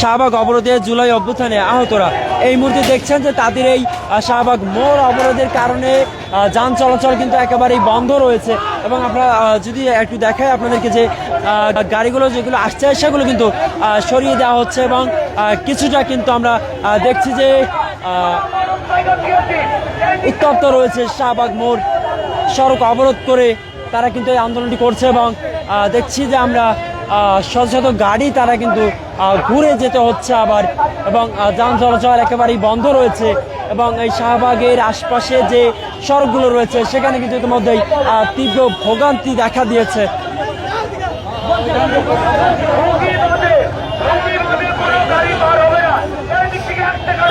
শাহবাগ অবরোধে জুলাই অভ্যুত্থানে আহতরা এই মুহূর্তে দেখছেন যে তাদের এই শাহবাগ মোড় অবরোধের কারণে যান চলাচল কিন্তু একেবারেই বন্ধ রয়েছে। এবং আপনারা যদি একটু দেখায় আপনাদেরকে যে গাড়িগুলো যেগুলো আসছে সেগুলো কিন্তু সরিয়ে দেওয়া হচ্ছে এবং কিছুটা কিন্তু আমরা দেখছি যে উত্তপ্ত রয়েছে শাহবাগ মোড়। সড়ক অবরোধ করে তারা কিন্তু এই আন্দোলনটি করছে এবং দেখছি যে আমরা শত শত গাড়ি তারা কিন্তু ঘুরে যেতে হচ্ছে আবার এবং যান চলাচল একেবারেই বন্ধ রয়েছে। এবং এই শাহবাগের আশপাশে যে সড়কগুলো রয়েছে সেখানে কিন্তু ইতিমধ্যেই তীব্র ভোগান্তি দেখা দিয়েছে।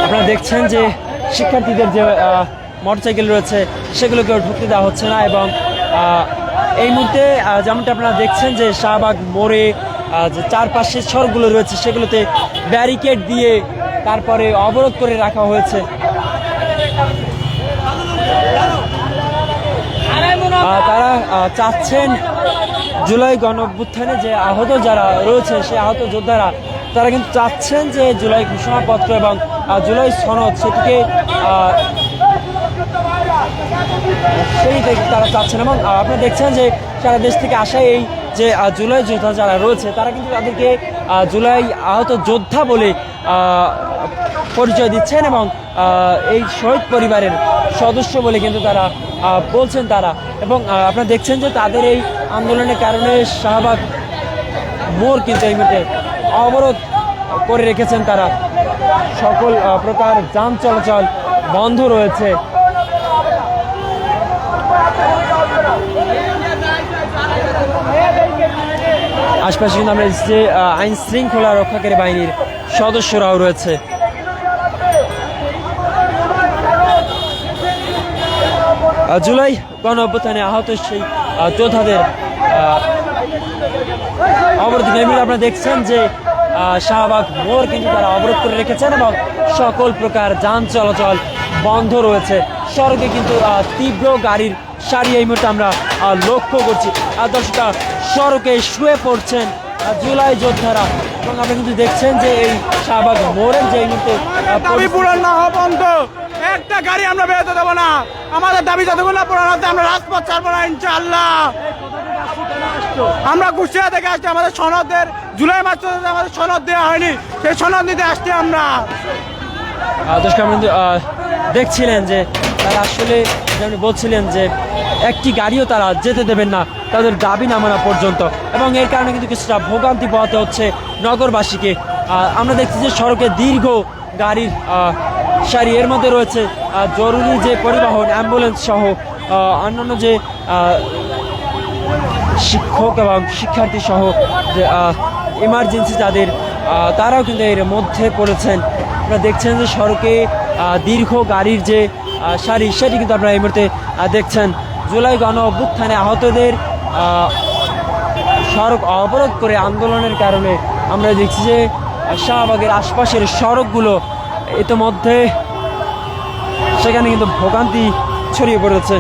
আপনারা দেখছেন যে শিক্ষার্থীদের যে মোটরসাইকেল রয়েছে সেগুলোকেও ঢুকতে দেওয়া হচ্ছে না। এবং এই মুহূর্তে যেমনটা আপনারা দেখছেন যে শাহবাগ মোড়ে যে চারপাশের সড়কগুলো রয়েছে সেগুলোতে ব্যারিকেড দিয়ে তারপরে অবরোধ করে রাখা হয়েছে। তারা চাচ্ছেন জুলাই গণঅভ্যুত্থানে যে আহত যারা রয়েছে সেই আহত যোদ্ধারা তারা কিন্তু চাচ্ছেন যে জুলাই ঘোষণাপত্র এবং জুলাই সনদ সেটিকে তারা চাচ্ছেন। এবং আপনারা দেখছেন যে সারা দেশ থেকে আসা এই যে জুলাই যোদ্ধা যারা রয়েছে তারা কিন্তু তাদেরকে জুলাই আহত যোদ্ধা বলে পরিচয় দিচ্ছেন এবং এই শহীদ পরিবারের সদস্য বলে কিন্তু তারা বলছেন তারা। এবং আপনারা দেখছেন যে তাদের এই আন্দোলনের কারণে শাহবাগ মোড় কিন্তু এই মুহূর্তে অবরোধ করে রেখেছেন তারা। সকল প্রকার যান চলাচল বন্ধ রয়েছে। আশপাশে কিন্তু আমরা যে আইন শৃঙ্খলা রক্ষাকারী বাহিনীর সদস্যরাও রয়েছে। জুলাই গণ অভ্যুত্থানে আহত সেই যোদ্ধাদের অবরোধ আপনারা দেখছেন যে শাহবাগ মোড় কিন্তু তারা অবরোধ করে রেখেছেন এবং সকল প্রকার যান চলাচল বন্ধ রয়েছে। সড়কে কিন্তু তীব্র গাড়ির সারি এই মুহূর্তে আমরা লক্ষ্য করছি। দর্শকরা সড়কে শুয়ে পড়ছেন জুলাই যোদ্ধারা এবং আপনি কিন্তু দেখছেন যে এই শাহবাগ মোড়ের যে এই মুহূর্তে দাবি পূরণ না হওয়া পর্যন্ত একটা গাড়ি আমরা বেরোতে দেবো না। আমাদের দাবি যতক্ষণ না পূরণ হচ্ছে আমরা রাজপথ ছাড়বো না ইনশাআল্লাহ। আমরা কুষ্টিয়া থেকে আসছি, আমাদের সনদের জুলাই মাস আমাদের সনদ দেওয়া হয়নি, সেই সনদ নিতে আসছি আমরা। দর্শক কিন্তু দেখছিলেন যে তারা আসলে যেমন বলছিলেন যে একটি গাড়িও তারা যেতে দেবেন না তাদের দাবি না মানা পর্যন্ত। এবং এর কারণে কিন্তু কিছুটা ভোগান্তি পোহাতে হচ্ছে নগরবাসীকে। আমরা দেখছি যে সড়কে দীর্ঘ গাড়ির সারি, এর মধ্যে রয়েছে জরুরি যে পরিবহন অ্যাম্বুলেন্স সহ অন্যান্য যে শিক্ষক এবং শিক্ষার্থী সহ যে ইমার্জেন্সি যাদের তারাও কিন্তু এর মধ্যে পড়েছেন। আপনারা দেখছেন যে সড়কে দীর্ঘ গাড়ির যে সারি সেটি কিন্তু আপনারা এই মুহূর্তে দেখছেন। জুলাই গণ অভ্যুত্থানে আহতদের সড়ক অবরোধ করে আন্দোলনের কারণে আমরা দেখছি যে শাহবাগের আশপাশের সড়কগুলো ইতিমধ্যে সেখানে কিন্তু ভোগান্তি ছড়িয়ে পড়েছে।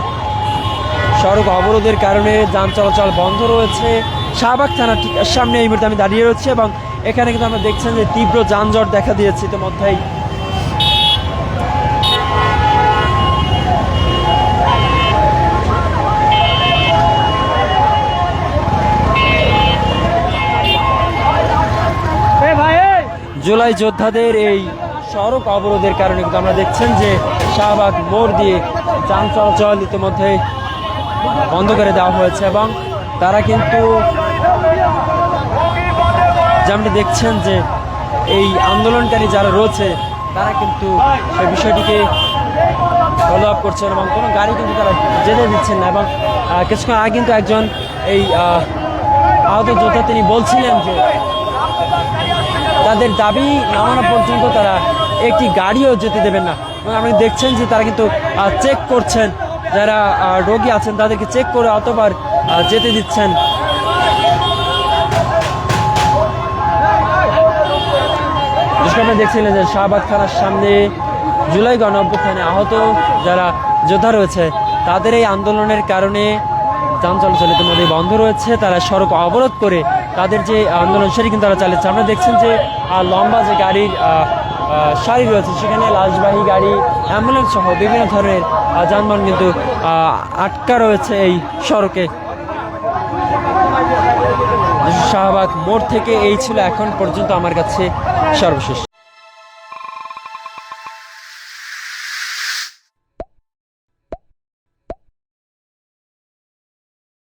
সড়ক অবরোধের কারণে যান চলাচল বন্ধ রয়েছে। শাহবাগ থানার ঠিক সামনে এই মুহূর্তে আমি দাঁড়িয়ে রয়েছি এবং এখানে কিন্তু আমরা দেখছেন যে তীব্র যানজট দেখা দিয়েছে ইতিমধ্যেই। জুলাই যোদ্ধাদের এই সড়ক অবরোধের কারণে কিন্তু আমরা দেখছেন যে শাহবাগ মোড় দিয়ে যান চলাচল ইতিমধ্যে বন্ধ করে দেওয়া হয়েছে এবং তারা কিন্তু যেমন দেখছেন যে এই আন্দোলনকারী যারা রয়েছে তারা কিন্তু সেই বিষয়টিকে ফলো আপ করছেন এবং কোনো গাড়ি কিন্তু তারা যেতে দিচ্ছেন না। এবং কিছুক্ষণ আগে কিন্তু একজন এই আহত যোদ্ধা তিনি বলছিলেন যে তাদের দাবি না মানা পর্যন্ত তারা একটি গাড়িও যেতে দেবেন না। এবং আপনি দেখছেন যে তারা কিন্তু চেক করছেন, যারা রোগী আছেন তাদেরকে চেক করে অতবার যেতে দিচ্ছেন। আপনি দেখছিলেন যে শাহবাগ থানার সামনে জুলাই গণ অভ্যুত্থানে আহত যারা যোদ্ধা রয়েছে তাদের এই আন্দোলনের কারণে যান চলাচল ইতিমধ্যে বন্ধ রয়েছে। তারা সড়ক অবরোধ করে তাদের যে আন্দোলন সেটি কিন্তু তারা চালিয়েছে। আপনারা দেখছেন যে লম্বা যে গাড়ির সারি রয়েছে, সেখানে লাশবাহী গাড়ি, অ্যাম্বুলেন্স সহ বিভিন্ন ধরনের যানবাহন কিন্তু আটকা রয়েছে এই সড়কে। শাহবাগ মোড় থেকে এই ছিল এখন পর্যন্ত আমার কাছে সর্বশেষ।